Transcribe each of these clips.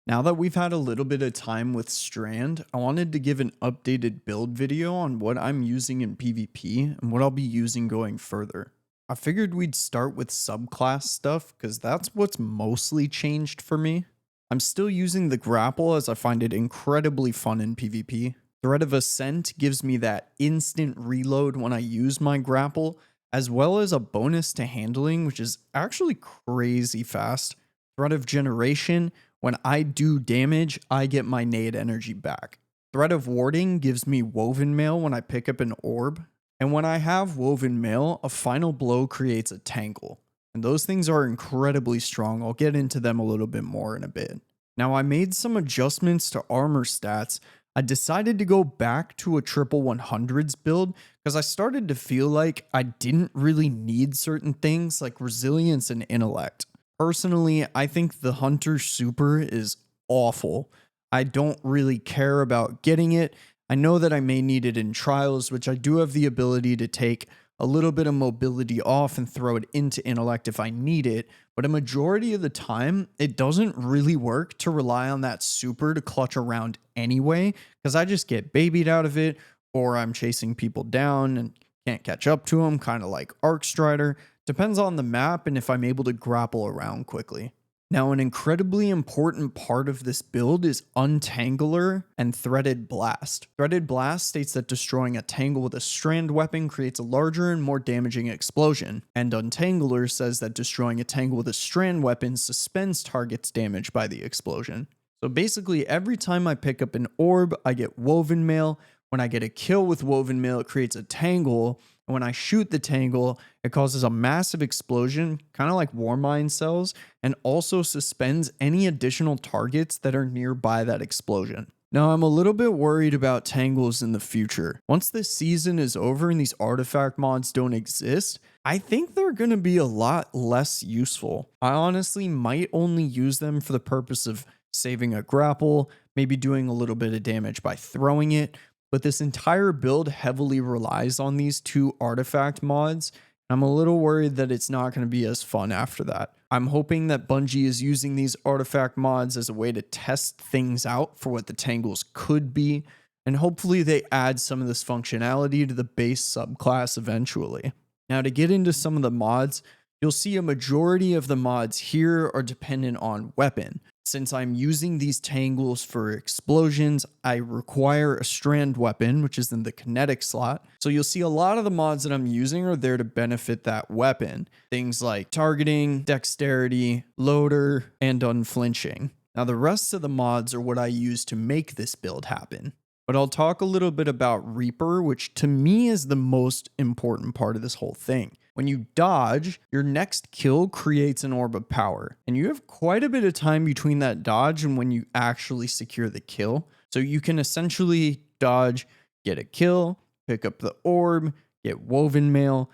Now that we've had a little bit of time with Strand, I wanted to give an updated build video on what I'm using in PvP and what I'll be using going further. I figured we'd start with subclass stuff because that's what's mostly changed for me. I'm still using the grapple as I find it incredibly fun in PvP. Thread of Ascent gives me that instant reload when I use my grapple, as well as a bonus to handling, which is actually crazy fast. Thread of Generation, when I do damage, I get my nade energy back. Thread of Warding gives me Woven Mail when I pick up an orb. And when I have Woven Mail, a final blow creates a tangle. And those things are incredibly strong. I'll get into them a little bit more in a bit. Now, I made some adjustments to armor stats. I decided to go back to a triple 100s build because I started to feel like I didn't really need certain things like resilience and intellect. Personally, I think the Hunter Super is awful. I don't really care about getting it. I know that I may need it in trials, which I do have the ability to take a little bit of mobility off and throw it into intellect if I need it, but a majority of the time, it doesn't really work to rely on that super to clutch around anyway, because I just get babied out of it, or I'm chasing people down and can't catch up to them, kind of like Arc Strider. Depends on the map and if I'm able to grapple around quickly. Now, an incredibly important part of this build is Untangler and Threaded Blast. Threaded Blast states that destroying a tangle with a strand weapon creates a larger and more damaging explosion, and Untangler says that destroying a tangle with a strand weapon suspends target's damage by the explosion. So basically, every time I pick up an orb, I get Woven Mail. When I get a kill with Woven Mail, it creates a tangle. And when I shoot the tangle, it causes a massive explosion, kind of like Warmind cells, and also suspends any additional targets that are nearby that explosion. Now, I'm a little bit worried about tangles in the future. Once this season is over and these artifact mods don't exist, I think they're going to be a lot less useful. I honestly might only use them for the purpose of saving a grapple, maybe doing a little bit of damage by throwing it, but this entire build heavily relies on these two artifact mods. I'm a little worried that it's not going to be as fun after that. I'm hoping that Bungie is using these artifact mods as a way to test things out for what the tangles could be, and hopefully they add some of this functionality to the base subclass eventually. Now, to get into some of the mods, you'll see a majority of the mods here are dependent on weapon. Since I'm using these tangles for explosions, I require a strand weapon, which is in the kinetic slot. So you'll see a lot of the mods that I'm using are there to benefit that weapon. Things like targeting, dexterity, loader, and unflinching. Now the rest of the mods are what I use to make this build happen. But I'll talk a little bit about Reaper, which to me is the most important part of this whole thing. When you dodge, your next kill creates an orb of power, and you have quite a bit of time between that dodge and when you actually secure the kill. So you can essentially dodge, get a kill, pick up the orb, get Woven Mail,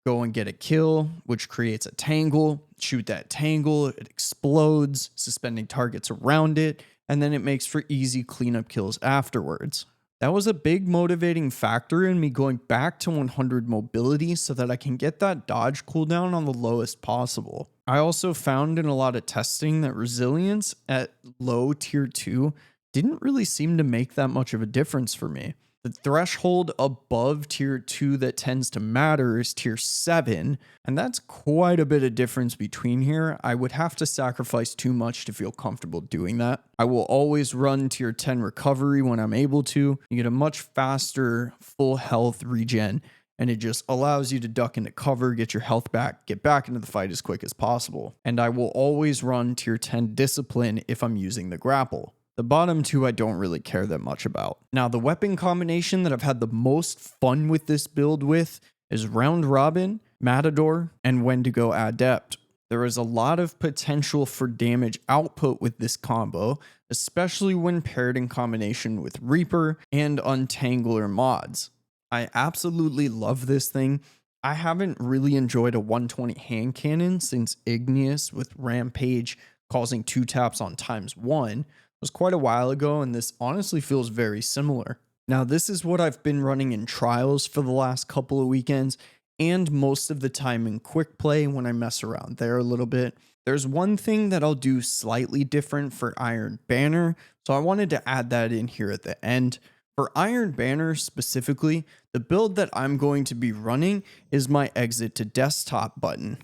go and get a kill, which creates a tangle, shoot that tangle, it explodes, suspending targets around it, and then it makes for easy cleanup kills afterwards. That was a big motivating factor in me going back to 100 mobility so that I can get that dodge cooldown on the lowest possible. I also found in a lot of testing that resilience at low tier 2 didn't really seem to make that much of a difference for me. The threshold above tier 2 that tends to matter is tier 7, and that's quite a bit of difference between here. I would have to sacrifice too much to feel comfortable doing that. I will always run tier 10 recovery when I'm able to. You get a much faster full health regen, and it just allows you to duck into cover, get your health back, get back into the fight as quick as possible. And I will always run tier 10 discipline if I'm using the grapple. The bottom two I don't really care that much about. Now, the weapon combination that I've had the most fun with this build with is Round Robin, Matador, and Wendigo Adept. There is a lot of potential for damage output with this combo, especially when paired in combination with Reaper and Untangler mods. I absolutely love this thing. I haven't really enjoyed a 120 hand cannon since Igneous with Rampage causing 2 taps on ×1. Was quite a while ago, and this honestly feels very similar. Now, this is what I've been running in trials for the last couple of weekends, and most of the time in quick play when I mess around there a little bit. There's one thing that I'll do slightly different for Iron Banner, so I wanted to add that in here at the end. For Iron Banner specifically, the build that I'm going to be running is my exit to desktop button.